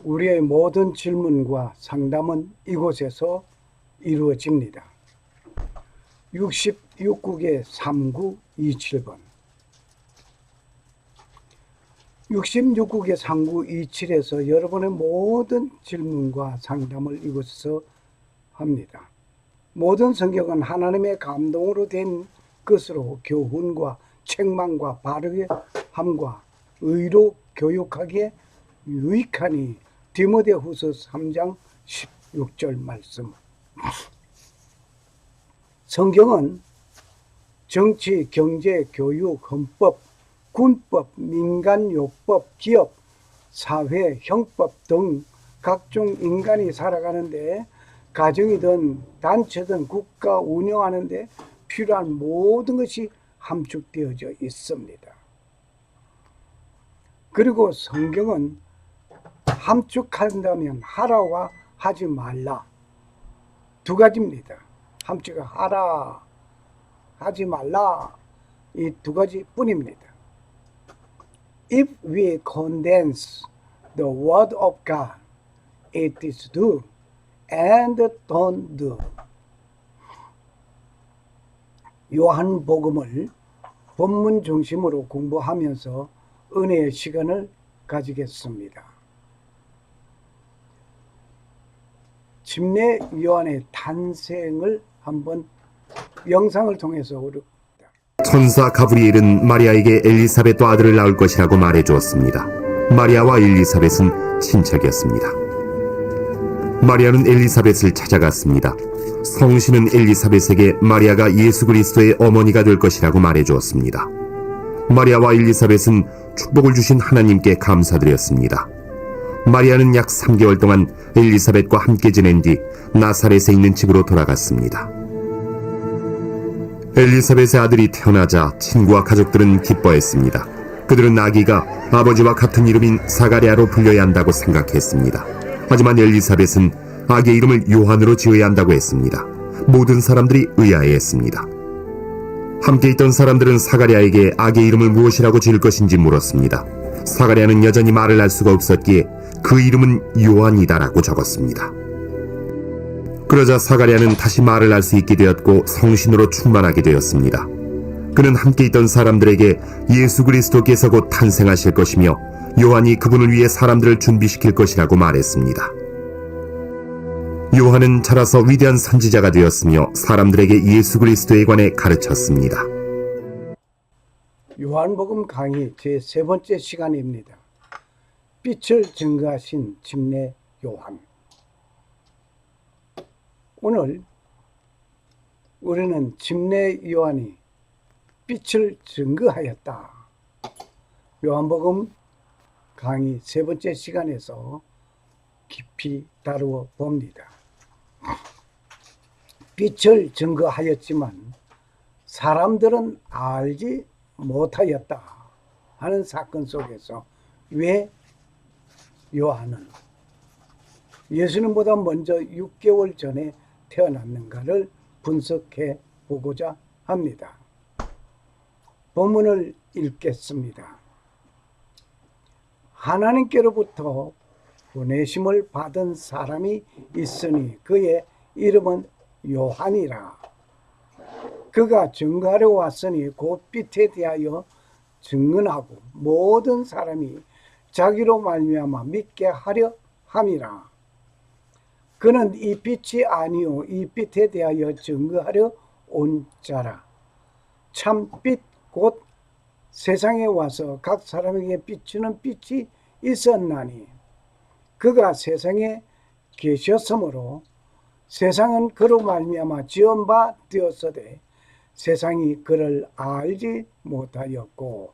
우리의 모든 질문과 상담은 이곳에서 이루어집니다. 66국의 3927번 66국의 3927에서 여러분의 모든 질문과 상담을 이곳에서 합니다. 모든 성경은 하나님의 감동으로 된 것으로 교훈과 책망과 바르게 함과 의로 교육하기에 유익하니 디모데후서 3장 16절 말씀. 성경은 정치, 경제, 교육, 헌법, 군법, 민간요법, 기업, 사회, 형법 등 각종 인간이 살아가는데 가정이든 단체든 국가 운영하는 데 필요한 모든 것이 함축되어져 있습니다. 그리고 성경은 함축한다면 하라와 하지 말라 두 가지입니다. 함축하라 하지 말라 이 두 가지 뿐입니다. If we condense the word of God, it is do and don't do. 요한복음을 본문 중심으로 공부하면서 은혜의 시간을 가지겠습니다. 침례 요한의 탄생을 한번 영상을 통해서 천사 가브리엘은 마리아에게 엘리사벳도 아들을 낳을 것이라고 말해 주었습니다. 마리아와 엘리사벳은 친척이었습니다. 마리아는 엘리사벳을 찾아갔습니다. 성신은 엘리사벳에게 마리아가 예수 그리스도의 어머니가 될 것이라고 말해 주었습니다. 마리아와 엘리사벳은 축복을 주신 하나님께 감사드렸습니다. 마리아는 약 3개월 동안 엘리사벳과 함께 지낸 뒤 나사렛에 있는 집으로 돌아갔습니다. 엘리사벳의 아들이 태어나자 친구와 가족들은 기뻐했습니다. 그들은 아기가 아버지와 같은 이름인 사가랴로 불려야 한다고 생각했습니다. 하지만 엘리사벳은 아기의 이름을 요한으로 지어야 한다고 했습니다. 모든 사람들이 의아해했습니다. 함께 있던 사람들은 사가랴에게 아기의 이름을 무엇이라고 지을 것인지 물었습니다. 사가랴는 여전히 말을 할 수가 없었기에 그 이름은 요한이다라고 적었습니다. 그러자 사가랴는 다시 말을 할 수 있게 되었고 성신으로 충만하게 되었습니다. 그는 함께 있던 사람들에게 예수 그리스도께서 곧 탄생하실 것이며 요한이 그분을 위해 사람들을 준비시킬 것이라고 말했습니다. 요한은 자라서 위대한 선지자가 되었으며 사람들에게 예수 그리스도에 관해 가르쳤습니다. 요한복음 강의 제3번째 시간입니다. 빛을 증거하신 침례 요한. 오늘 우리는 침례 요한이 빛을 증거하였다. 요한복음 강의 3번째 시간에서 깊이 다루어 봅니다. 빛을 증거하였지만 사람들은 알지 못하였다 하는 사건 속에서 왜 요한은 예수님보다 먼저 6개월 전에 태어났는가를 분석해 보고자 합니다. 본문을 읽겠습니다. 하나님께로부터 보내심을 받은 사람이 있으니 그의 이름은 요한이라. 그가 증거하러 왔으니 곧 빛에 대하여 증언하고 모든 사람이 자기로 말미암아 믿게 하려 함이라. 그는 이 빛이 아니요 이 빛에 대하여 증거하려 온 자라. 참 빛 곧 세상에 와서 각 사람에게 비추는 빛이 있었나니 그가 세상에 계셨으므로 세상은 그로 말미암아 지은 바 되었으되 세상이 그를 알지 못하였고.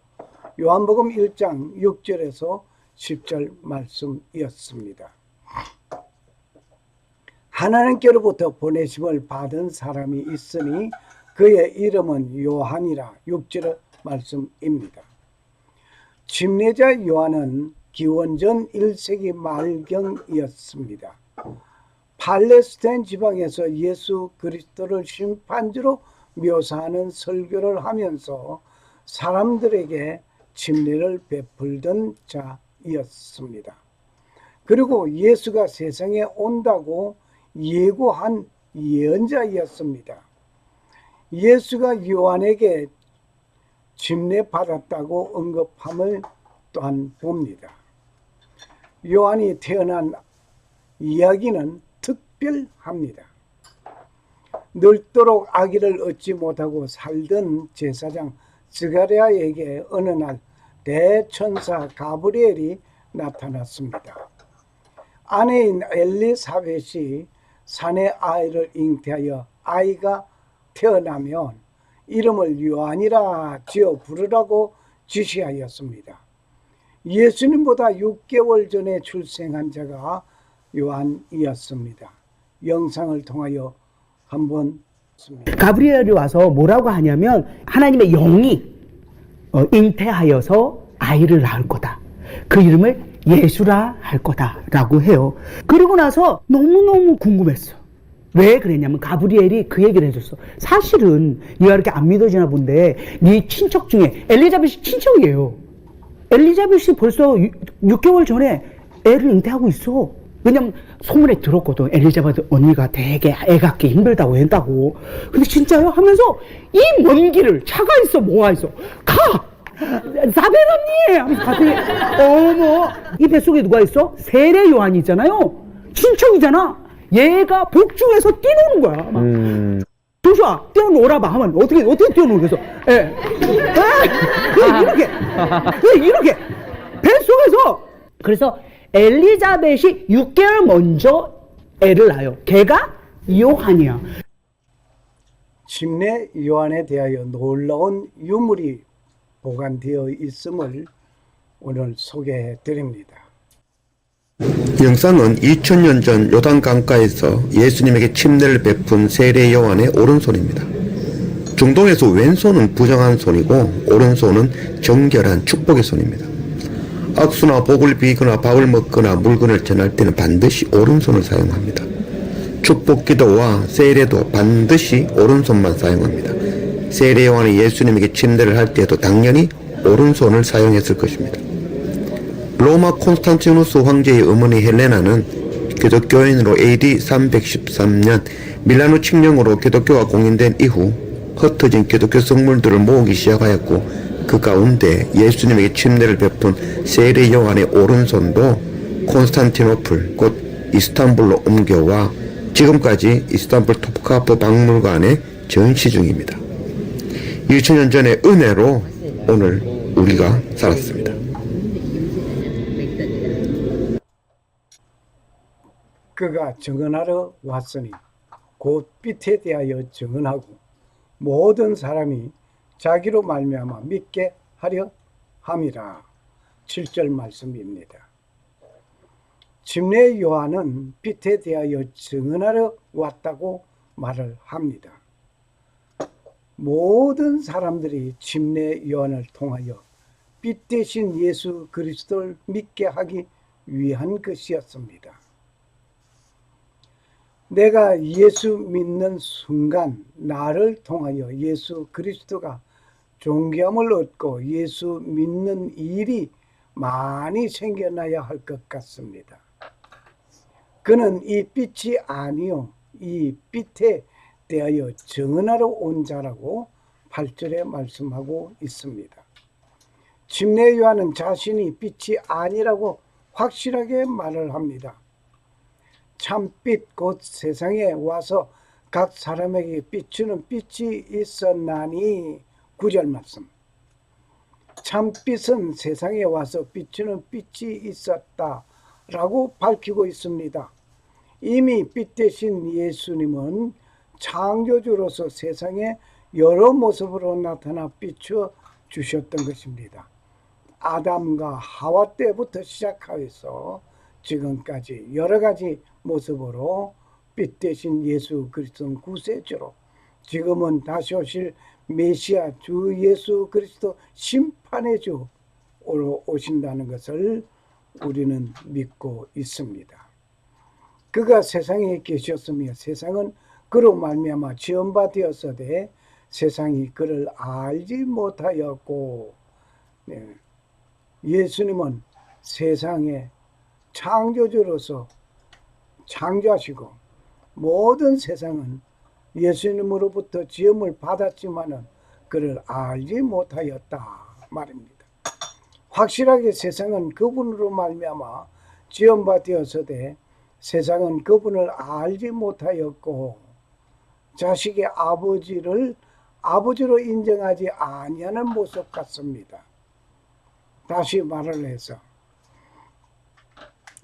요한복음 1장 6절에서 10절 말씀이었습니다. 하나님께로부터 보내심을 받은 사람이 있으니 그의 이름은 요한이라. 6절 말씀입니다. 침례자 요한은 기원전 1세기 말경이었습니다. 팔레스타인 지방에서 예수 그리스도를 심판주로 묘사하는 설교를 하면서 사람들에게 침례를 베풀던 자이었습니다. 그리고 예수가 세상에 온다고 예고한 예언자였습니다. 예수가 요한에게 침례받았다고 언급함을 또한 봅니다. 요한이 태어난 이야기는 특별합니다. 늙도록 아기를 얻지 못하고 살던 제사장 스가랴에게 어느 날 대천사 가브리엘이 나타났습니다. 아내인 엘리사벳이 사내 아이를 잉태하여 아이가 태어나면 이름을 요한이라 지어 부르라고 지시하였습니다. 예수님보다 6개월 전에 출생한 자가 요한이었습니다. 영상을 통하여 한번 씁니다. 가브리엘이 와서 뭐라고 하냐면 하나님의 영이 잉태하여서 아이를 낳을 거다. 그 이름을 예수라 할 거다라고 해요. 그리고 나서 너무너무 궁금했어. 왜 그랬냐면 가브리엘이 그 얘기를 해줬어. 사실은 네가 이렇게 안 믿어지나 본데 네 친척 중에 엘리자벳이 친척이에요. 엘리자벳이 벌써 6개월 전에 애를 잉태하고 있어. 왜냐면 소문에 들었거든. 엘리자벳 언니가 되게 애 갖기 힘들다고 했다고. 근데 진짜요? 하면서 이 먼 길을 차가 있어 뭐가 있어 가! 사벨 언니! 하면서 갔더니 어머 이 뱃속에 누가 있어? 세례 요한이 있잖아요. 친척이잖아. 얘가 복중에서 뛰노는 거야. 막. 조슈아 뛰어놀아봐 하면 어떻게 뛰어놀겠어? 예. 이렇게 뱃속에서. 그래서 엘리자벳이 6개월 먼저 애를 낳아요. 걔가 요한이야. 침례 요한에 대하여 놀라운 유물이 보관되어 있음을 오늘 소개해 드립니다. 영상은 2000년 전 요단 강가에서 예수님에게 침례를 베푼 세례 요한의 오른손입니다. 중동에서 왼손은 부정한 손이고 오른손은 정결한 축복의 손입니다. 악수나 복을 비거나 밥을 먹거나 물건을 전할 때는 반드시 오른손을 사용합니다. 축복 기도와 세례도 반드시 오른손만 사용합니다. 세례 요한이 예수님에게 침례를 할 때에도 당연히 오른손을 사용했을 것입니다. 로마 콘스탄티누스 황제의 어머니 헬레나는 기독교인으로 AD 313년 밀라노 칙령으로 기독교가 공인된 이후 흩어진 기독교 성물들을 모으기 시작하였고 그 가운데 예수님에게 침례를 베푼 세례 요한의 오른손도 콘스탄티노플 곧 이스탄불로 옮겨와 지금까지 이스탄불 톱카프 박물관에 전시 중입니다. 2000년 전의 은혜로 오늘 우리가 살았습니다. 그가 증언하러 왔으니 곧 빛에 대하여 증언하고 모든 사람이 자기로 말미암아 믿게 하려 함이라. 7절 말씀입니다. 침례 요한은 빛에 대하여 증언하러 왔다고 말을 합니다. 모든 사람들이 침례 요한을 통하여 빛 대신 예수 그리스도를 믿게 하기 위한 것이었습니다. 내가 예수 믿는 순간 나를 통하여 예수 그리스도가 존귀함을 얻고 예수 믿는 일이 많이 생겨나야 할 것 같습니다. 그는 이 빛이 아니요 이 빛에 대하여 증언하러 온 자라고 8절에 말씀하고 있습니다. 침례 요한은 자신이 빛이 아니라고 확실하게 말을 합니다. 참빛 곧 세상에 와서 각 사람에게 비추는 빛이 있었나니 9절 말씀. 참빛은 세상에 와서 비추는 빛이 있었다라고 밝히고 있습니다. 이미 빛 대신 예수님은 창조주로서 세상에 여러 모습으로 나타나 비추어 주셨던 것입니다. 아담과 하와 때부터 시작하여서 지금까지 여러 가지 모습으로 빛 대신 예수 그리스도는 구세주로, 지금은 다시 오실 메시아 주 예수 그리스도 심판의 주로 오신다는 것을 우리는 믿고 있습니다. 그가 세상에 계셨으며 세상은 그로 말미암아 지은 바 되었으되 세상이 그를 알지 못하였고, 예수님은 세상에 창조주로서 창조하시고 모든 세상은 예수님으로부터 지음을 받았지만은 그를 알지 못하였다 말입니다. 확실하게 세상은 그분으로 말미암아 지음바 되었으되 세상은 그분을 알지 못하였고 자식의 아버지를 아버지로 인정하지 아니하는 모습 같습니다. 다시 말을 해서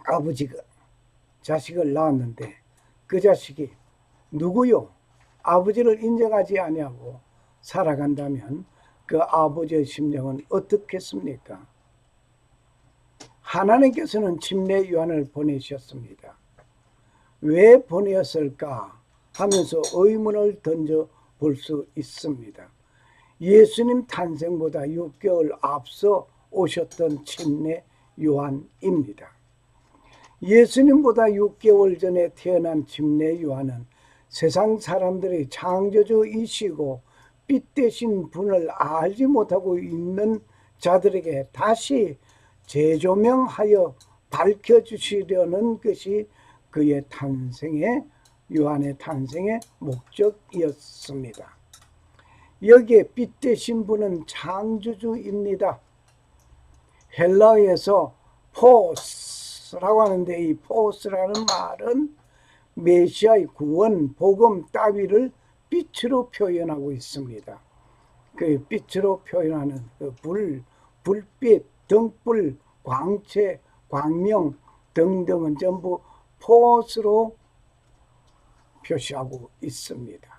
아버지가 자식을 낳았는데 그 자식이 누구요? 아버지를 인정하지 아니하고 살아간다면 그 아버지의 심정은 어떻겠습니까? 하나님께서는 침례 요한을 보내셨습니다. 왜 보내었을까 하면서 의문을 던져 볼 수 있습니다. 예수님 탄생보다 6개월 앞서 오셨던 침례 요한입니다. 예수님보다 6개월 전에 태어난 침례 요한은 세상 사람들이 창조주이시고 빛 대신 분을 알지 못하고 있는 자들에게 다시 재조명하여 밝혀주시려는 것이 그의 탄생의 요한의 탄생의 목적이었습니다. 여기에 빛 대신 분은 창조주입니다. 헬라어에서 포스라고 하는데 이 포스라는 말은 메시아의 구원, 복음 따위를 빛으로 표현하고 있습니다. 그 빛으로 표현하는 그 불빛, 등불, 광채, 광명 등등은 전부 포스로 표시하고 있습니다.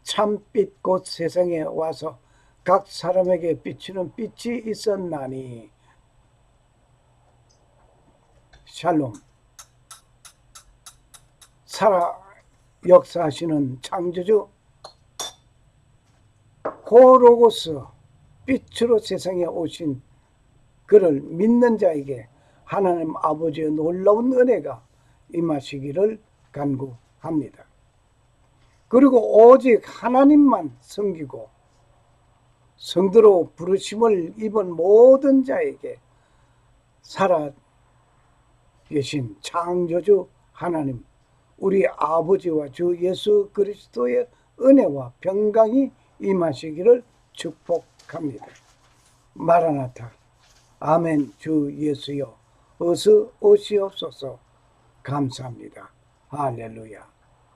참빛 곧 세상에 와서 각 사람에게 비추는 빛이 있었나니 샬롬 살아 역사하시는 창조주 호로고스 빛으로 세상에 오신 그를 믿는 자에게 하나님 아버지의 놀라운 은혜가 임하시기를 간구합니다. 그리고 오직 하나님만 섬기고 성도로 부르심을 입은 모든 자에게 살아 계신 창조주 하나님 우리 아버지와 주 예수 그리스도의 은혜와 평강이 임하시기를 축복합니다. 마라나타 아멘. 주 예수여 어서 오시옵소서. 감사합니다. 할렐루야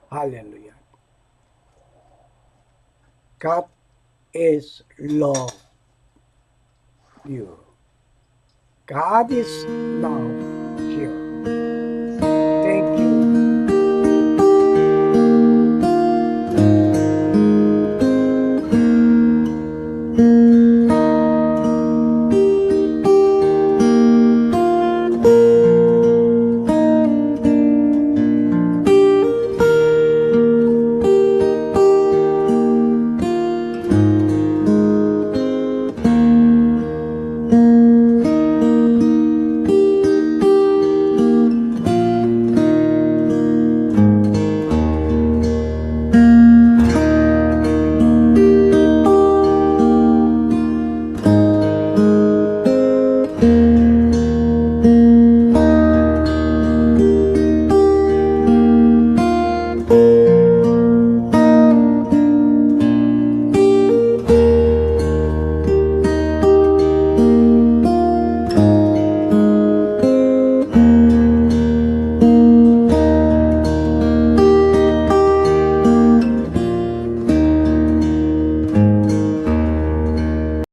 할렐루야. God is love you. God is now here.